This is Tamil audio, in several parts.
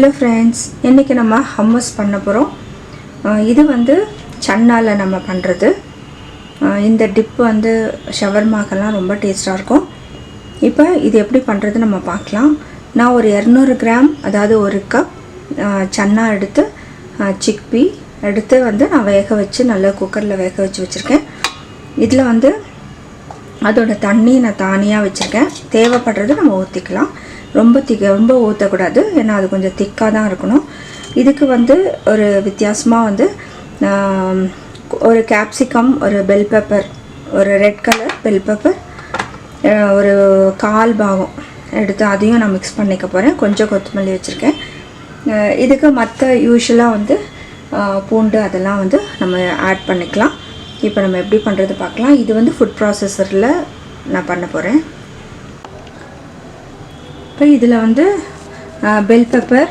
ஹலோ ஃப்ரெண்ட்ஸ், இன்றைக்கி நம்ம ஹம்மஸ் பண்ண போகிறோம். இது வந்து சன்னால நம்ம பண்ணுறது. இந்த டிப் வந்து ஷவர்மாக்கெல்லாம் ரொம்ப டேஸ்ட்டாக இருக்கும். இப்போ இது எப்படி பண்ணுறது நம்ம பார்க்கலாம். நான் ஒரு 200 கிராம், அதாவது 1 கப் சன்னா எடுத்து சிக்பி எடுத்து வந்து நான் வேக வச்சு நல்லா குக்கரில் வேக வச்சுருக்கேன். இதில் வந்து அதோட தண்ணி நான் தனியாக வச்சுருக்கேன். தேவைப்படுறது நம்ம ஊற்றிக்கலாம். ரொம்ப ஊற்றக்கூடாது, ஏன்னா அது கொஞ்சம் திக்காக தான் இருக்கணும். இதுக்கு வந்து ஒரு வித்தியாசமாக வந்து ஒரு கேப்சிகம், ஒரு பெல் பெப்பர், ஒரு ரெட் கலர் பெல் பெப்பர், ஒரு 1/4 பாகம் எடுத்து அதையும் நான் மிக்ஸ் பண்ணிக்க போகிறேன். கொஞ்சம் கொத்தமல்லி வச்சுருக்கேன். இதுக்கு மற்ற யூஷுவலாக வந்து பூண்டு அதெல்லாம் வந்து நம்ம ஆட் பண்ணிக்கலாம். இப்போ நம்ம எப்படி பண்ணுறது பார்க்கலாம். இது வந்து ஃபுட் ப்ராசஸரில் நான் பண்ண போகிறேன். இப்போ இதில் வந்து பெல் பெப்பர்,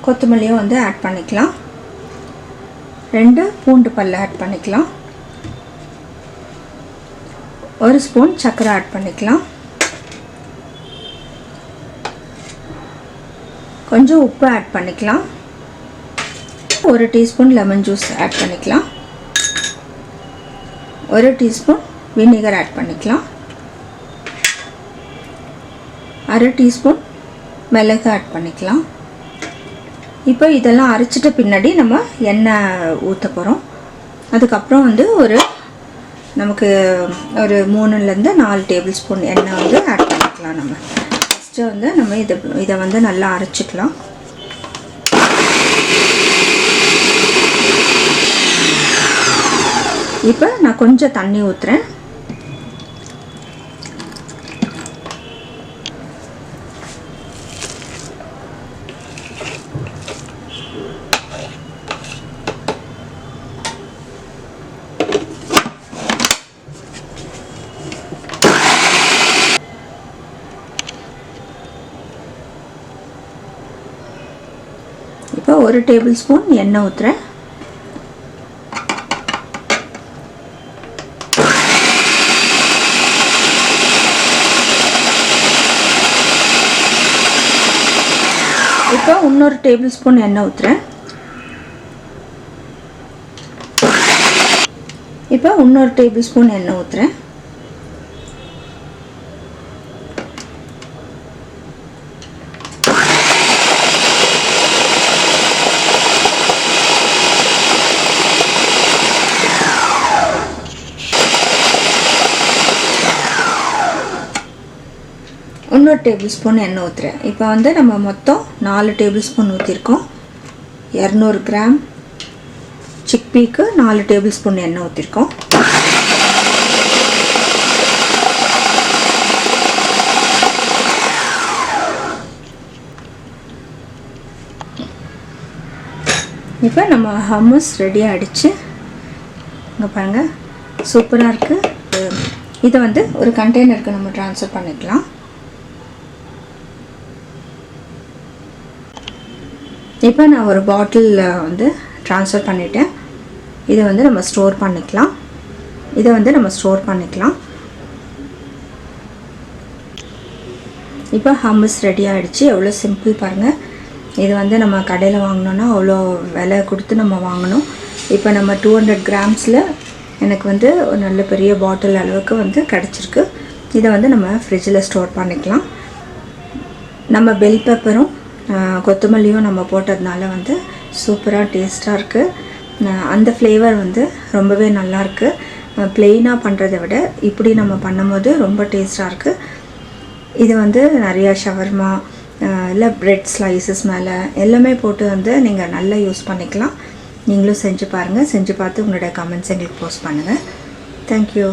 கொத்தமல்லியும் வந்து ஆட் பண்ணிக்கலாம். 2 பூண்டு பல்ல ஆட் பண்ணிக்கலாம். 1 ஸ்பூன் சர்க்கரை ஆட் பண்ணிக்கலாம். கொஞ்சம் உப்பு ஆட் பண்ணிக்கலாம். 1 டீஸ்பூன் லெமன் ஜூஸ் ஆட் பண்ணிக்கலாம். 1 டீஸ்பூன் வினிகர் ஆட் பண்ணிக்கலாம். 1/2 டீஸ்பூன் மிளகு ஆட் பண்ணிக்கலாம். இப்போ இதெல்லாம் அரைச்சிட்ட பின்னாடி நம்ம எண்ணெய் ஊற்ற போகிறோம். அதுக்கப்புறம் வந்து நமக்கு ஒரு 3லேருந்து 4 டேபிள் ஸ்பூன் எண்ணெய் வந்து ஆட் பண்ணிக்கலாம். நம்ம ஃபஸ்ட்டு வந்து நம்ம இதை வந்து நல்லா அரைச்சிக்கலாம். இப்போ நான் கொஞ்சம் தண்ணி ஊற்றுறேன். இப்போ 1 டேபிள் ஸ்பூன் எண்ணெய் ஊற்றுறேன். இப்போ இன்னொரு டேபிள் ஸ்பூன் எண்ணெய் ஊற்றுறேன். இப்போ இன்னொரு டேபிள் ஸ்பூன் எண்ணெய் ஊற்றுறேன். இன்னொரு டேபிள் ஸ்பூன் எண்ணெய் ஊற்றுறேன். இப்போ வந்து நம்ம மொத்தம் 4 டேபிள் ஸ்பூன் ஊற்றிருக்கோம். 200 கிராம் சிக்பீக்கு 4 டேபிள் ஸ்பூன் எண்ணெய் ஊற்றிருக்கோம். இப்போ நம்ம ஹம்மஸ் ரெடி ஆகிடுச்சு. இங்கே பாருங்கள், சூப்பராக இருக்குது. இதை வந்து ஒரு கண்டெய்னருக்கு நம்ம ட்ரான்ஸ்ஃபர் பண்ணிக்கலாம். இப்போ நான் ஒரு பாட்டிலில் வந்து ட்ரான்ஸ்ஃபர் பண்ணிவிட்டேன். இதை வந்து நம்ம ஸ்டோர் பண்ணிக்கலாம். இப்போ ஹம்மஸ் ரெடி ஆகிடுச்சு. எவ்வளோ சிம்பிள் பாருங்கள். இது வந்து நம்ம கடையில் வாங்கினோன்னா அவ்வளோ விலை கொடுத்து நம்ம வாங்கணும். இப்போ நம்ம 200 கிராம்ஸில் எனக்கு வந்து ஒரு நல்ல பெரிய பாட்டில் அளவுக்கு வந்து கிடச்சிருக்கு. இதை வந்து நம்ம ஃப்ரிட்ஜில் ஸ்டோர் பண்ணிக்கலாம். நம்ம பெல் பெப்பரும் கொத்தமல்லியும் நம்ம போட்டதுனால வந்து சூப்பராக டேஸ்ட்டாக இருக்குது. அந்த ஃப்ளேவர் வந்து ரொம்பவே நல்லாயிருக்கு. ப்ளெயினாக பண்ணுறதை விட இப்படி நம்ம பண்ணும்போது ரொம்ப டேஸ்ட்டாக இருக்குது. இது வந்து நிறையா ஷவர்மா இல்லை ப்ரெட் ஸ்லைசஸ் மேலே எல்லாமே போட்டு வந்து நீங்கள் நல்லா யூஸ் பண்ணிக்கலாம். நீங்களும் செஞ்சு பாருங்கள். செஞ்சு பார்த்து உங்களுடைய கமெண்ட்ஸ் எங்களுக்கு போஸ்ட் பண்ணுங்கள். தேங்க்யூ.